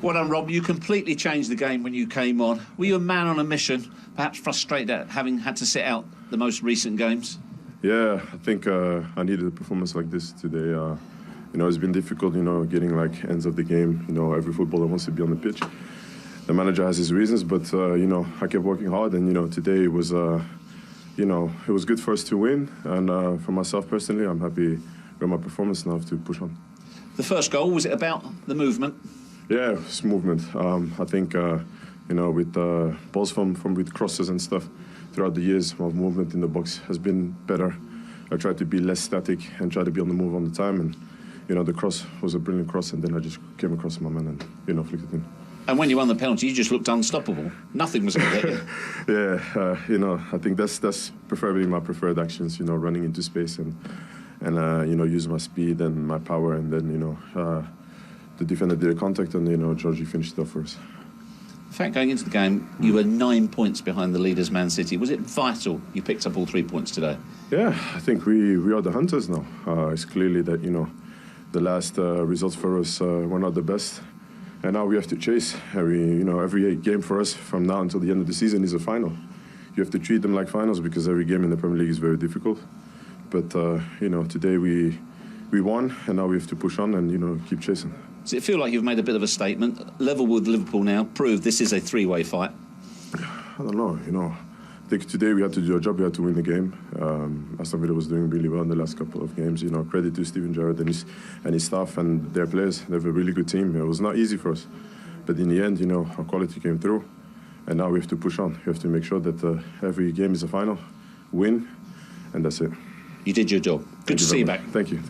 Well done, Rob. You completely changed the game when you came on. Were you a man on a mission, perhaps frustrated at having had to sit out the most recent games? Yeah, I think I needed a performance like this today. It's been difficult, getting like ends of the game. Every footballer wants to be on the pitch. The manager has his reasons, but I kept working hard, and today it was good for us to win. And for myself personally, I'm happy with my performance now to push on. The first goal, was it about the movement? Yeah, it's movement. I think with balls with crosses and stuff throughout the years, my movement in the box has been better. I tried to be less static and try to be on the move all the time. And the cross was a brilliant cross, and then I just came across my man and flicked it in. And when you won the penalty, you just looked unstoppable. Nothing was going to hit you. Yeah, I think that's preferably my preferred actions. Running into space and using my speed and my power, and then the defender did a contact, and Georgie finished it off for us. In fact, going into the game, you were 9 points behind the leaders, Man City. Was it vital you picked up all 3 points today? Yeah, I think we are the hunters now. It's clearly that the last results for us were not the best, and now we have to chase. Every game for us from now until the end of the season is a final. You have to treat them like finals because every game in the Premier League is very difficult. But today we won, and now we have to push on and keep chasing. Does it feel like you've made a bit of a statement? Level with Liverpool now, prove this is a three-way fight. I don't know, I think today we had to do our job, we had to win the game. Aston Villa was doing really well in the last couple of games. Credit to Steven Gerrard and his staff and their players. They have a really good team. It was not easy for us. But in the end, our quality came through. And now we have to push on. We have to make sure that every game is a final, win, and that's it. You did your job. Good to see you back. Thank you.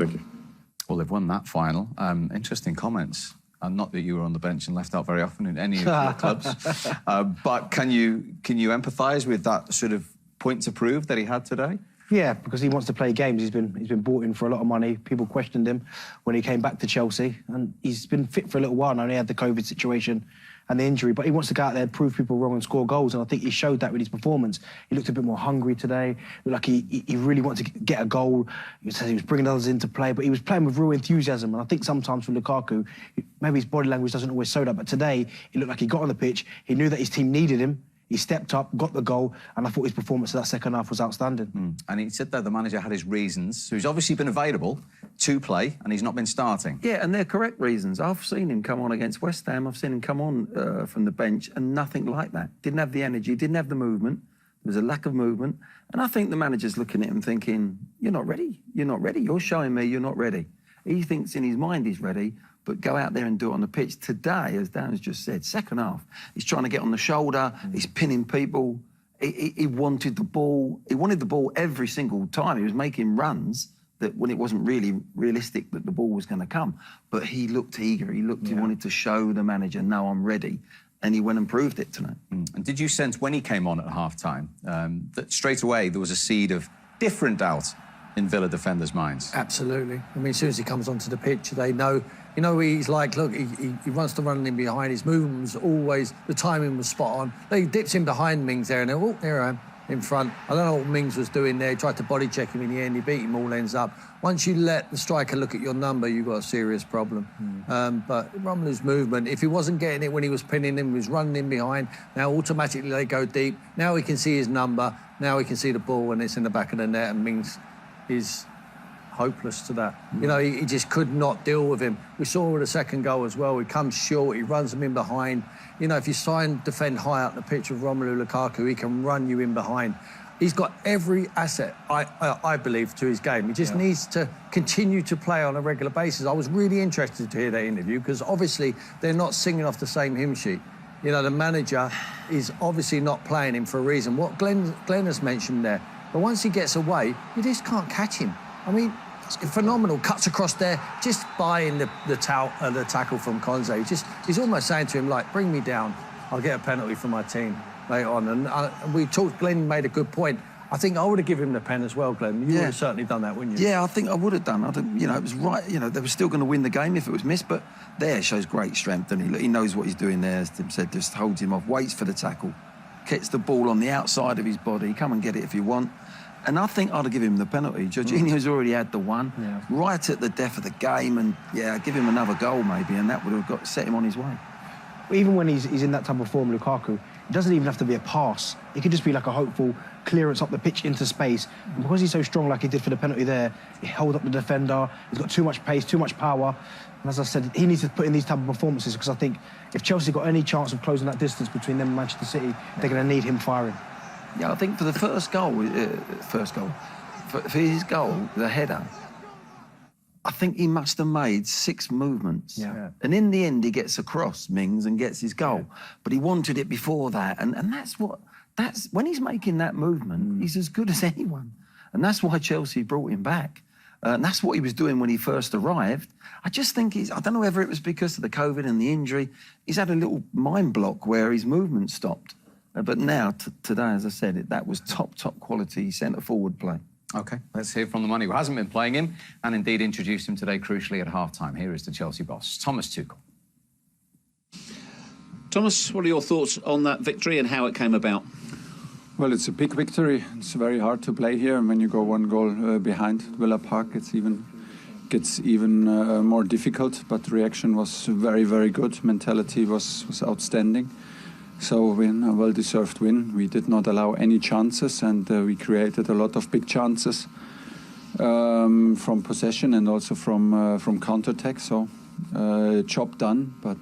Well, they've won that final. Interesting comments. Not that you were on the bench and left out very often in any of your clubs. But can you empathise with that sort of point to prove that he had today? Yeah, because he wants to play games. He's been bought in for a lot of money. People questioned him when he came back to Chelsea, and he's been fit for a little while now. He had the COVID situation and the injury, but he wants to go out there, prove people wrong and score goals, and I think he showed that with his performance. He looked a bit more hungry today. Like he really wanted to get a goal. He was bringing others into play, but he was playing with real enthusiasm, and I think sometimes for Lukaku, maybe his body language doesn't always show that, but today, it looked like he got on the pitch, he knew that his team needed him, he stepped up, got the goal, and I thought his performance in that second half was outstanding. And he said that the manager had his reasons, so he's obviously been available to play, and he's not been starting. Yeah, and they're correct reasons. I've seen him come on against West Ham, I've seen him come on from the bench, and nothing like that. Didn't have the energy, didn't have the movement. There was a lack of movement. And I think the manager's looking at him thinking, you're not ready, you're showing me you're not ready. He thinks in his mind he's ready, but go out there and do it on the pitch. Today, as Dan's just said, second half, he's trying to get on the shoulder, he's pinning people. He wanted the ball. He wanted the ball every single time. He was making runs that when it wasn't really realistic that the ball was going to come. But he looked eager. He wanted to show the manager, no, I'm ready. And he went and proved it tonight. And did you sense when he came on at half-time that straight away there was a seed of different doubt in Villa defenders' minds? Absolutely. I mean, as soon as he comes onto the pitch, they know, he's like, look, he wants to run in behind. His movement was always, the timing was spot on. He dips in behind Mings there, and oh, there I am, in front. I don't know what Mings was doing there. He tried to body check him in the end. He beat him all ends up. Once you let the striker look at your number, you've got a serious problem. But Romelu's movement, if he wasn't getting it when he was pinning him, he was running in behind. Now automatically they go deep. Now he can see his number. Now he can see the ball when it's in the back of the net, and Mings is hopeless to that. He just could not deal with him. We saw with the second goal as well. He comes short, he runs him in behind. If you try and defend high up the pitch with Romelu Lukaku, he can run you in behind. He's got every asset, I believe, to his game. He just needs to continue to play on a regular basis. I was really interested to hear that interview because obviously they're not singing off the same hymn sheet. The manager is obviously not playing him for a reason. What Glenn has mentioned there. But once he gets away, you just can't catch him. I mean, phenomenal. Cuts across there, just buying the tackle from Conze. He's almost saying to him, like, bring me down. I'll get a penalty for my team later on. And we talked, Glenn made a good point. I think I would have given him the pen as well, Glenn. You would have certainly done that, wouldn't you? Yeah, I think I would have done. It was right. They were still going to win the game if it was missed, but there shows great strength, and he knows what he's doing there. As Tim said, just holds him off, waits for the tackle, gets the ball on the outside of his body. Come and get it if you want. And I think I'd have given him the penalty. Jorginho's already had the one, right at the death of the game, and give him another goal maybe, and that would have set him on his way. even when he's in that type of form, Lukaku, it doesn't even have to be a pass. It could just be like a hopeful clearance up the pitch into space. And because he's so strong like he did for the penalty there, he held up the defender, he's got too much pace, too much power. And as I said, he needs to put in these type of performances, because I think if Chelsea got any chance of closing that distance between them and Manchester City, they're going to need him firing. Yeah, I think for the first goal, for his goal, the header, I think he must have made 6 movements. Yeah. And in the end, he gets across Mings and gets his goal. Yeah. But he wanted it before that. And that's when he's making that movement, he's as good as anyone. And that's why Chelsea brought him back. And that's what he was doing when he first arrived. I just think I don't know whether it was because of the COVID and the injury, he's had a little mind block where his movement stopped. But now, today, as I said, that was top quality centre-forward play. OK, let's hear from the man who hasn't been playing him and indeed introduced him today crucially at half-time. Here is the Chelsea boss, Thomas Tuchel. Thomas, what are your thoughts on that victory and how it came about? Well, it's a big victory. It's very hard to play here. And when you go 1 goal behind Villa Park, gets even more difficult. But the reaction was very, very good. Mentality was outstanding. So a well-deserved win. We did not allow any chances, and we created a lot of big chances from possession and also from counter-attack. So job done, but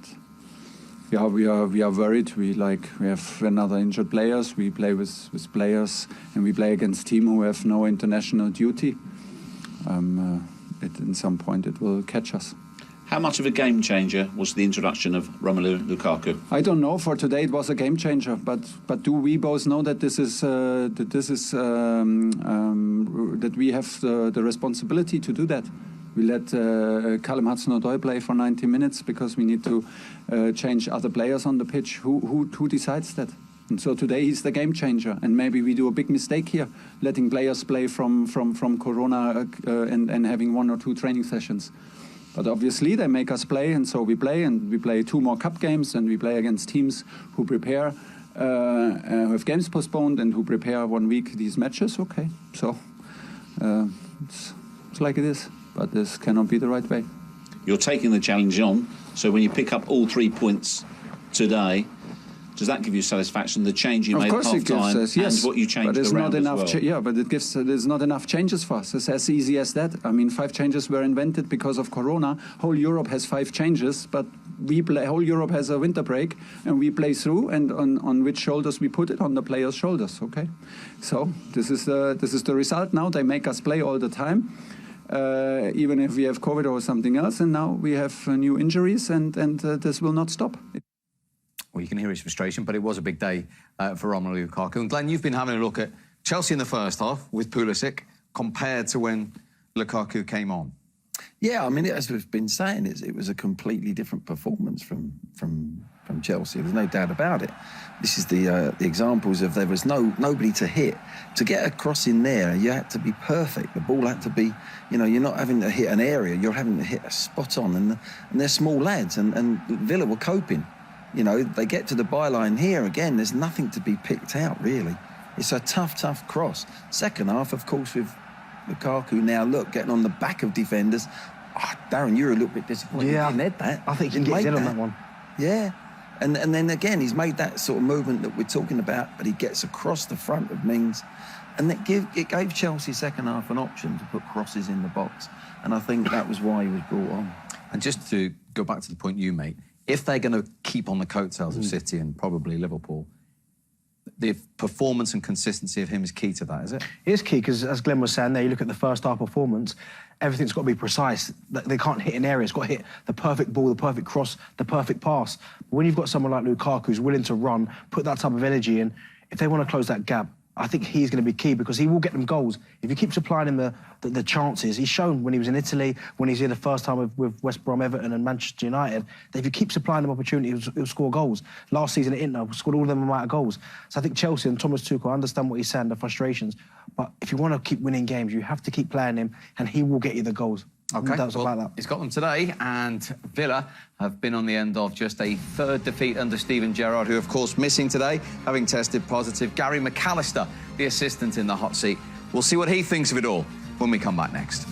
yeah, we are worried. We have another injured players. We play with players, and we play against team who have no international duty. In some point it will catch us. How much of a game changer was the introduction of Romelu Lukaku? I don't know. For today, it was a game changer. But do we both know that that we have the responsibility to do that? We let Callum Hudson-Odoi play for 90 minutes because we need to change other players on the pitch. Who decides that? And so today he's the game changer. And maybe we do a big mistake here, letting players play from Corona and having 1 or 2 training sessions. But obviously they make us play, and so we play, and we play 2 more cup games, and we play against teams who prepare, who have games postponed, and who prepare 1 week these matches. Okay, so it's like it is, but this cannot be the right way. You're taking the challenge on, so when you pick up all 3 points today, does that give you satisfaction? The change you made at half-time and what you changed around as well? But there's not enough changes for us. It's as easy as that. I mean, 5 changes were invented because of Corona. Whole Europe has 5 changes, but whole Europe has a winter break, and we play through. And on which shoulders we put it? On the players' shoulders. Okay, so this is the result. Now they make us play all the time. Even if we have COVID or something else, and now we have new injuries, and this will not stop. Well, you can hear his frustration, but it was a big day for Romelu Lukaku. And Glenn, you've been having a look at Chelsea in the first half with Pulisic compared to when Lukaku came on. Yeah, I mean, as we've been saying, it was a completely different performance from Chelsea. There's no doubt about it. This is the examples of there was nobody to hit. To get a cross in there, you had to be perfect. The ball had to be, you're not having to hit an area, you're having to hit a spot on. And they're small lads, and Villa were coping. They get to the byline here again. There's nothing to be picked out, really. It's a tough cross. Second half, of course, with Lukaku now, getting on the back of defenders. Oh, Darren, you're a little bit disappointed. Yeah, he didn't hit that. I think he gets in on that one. Yeah. And then again, he's made that sort of movement that we're talking about, but he gets across the front of Mings. And it gave Chelsea second half an option to put crosses in the box. And I think that was why he was brought on. And just to go back to the point you made, if they're going to keep on the coattails of City and probably Liverpool, the performance and consistency of him is key to that, is it? It is key, because as Glenn was saying there, you look at the first half performance, everything's got to be precise. They can't hit an area. It's got to hit the perfect ball, the perfect cross, the perfect pass. But when you've got someone like Lukaku who's willing to run, put that type of energy in, if they want to close that gap, I think he's going to be key, because he will get them goals. If you keep supplying him the chances, he's shown when he was in Italy, when he's here the first time with West Brom, Everton and Manchester United, that if you keep supplying him opportunities, he'll score goals. Last season at Inter, scored all of them amount of goals. So I think Chelsea and Thomas Tuchel understand what he's saying, the frustrations. But if you want to keep winning games, you have to keep playing him, and he will get you the goals. OK, That's about that. He's got them today, and Villa have been on the end of just a 3rd defeat under Steven Gerrard, who, of course, missing today, having tested positive. Gary McAllister, the assistant in the hot seat. We'll see what he thinks of it all when we come back next.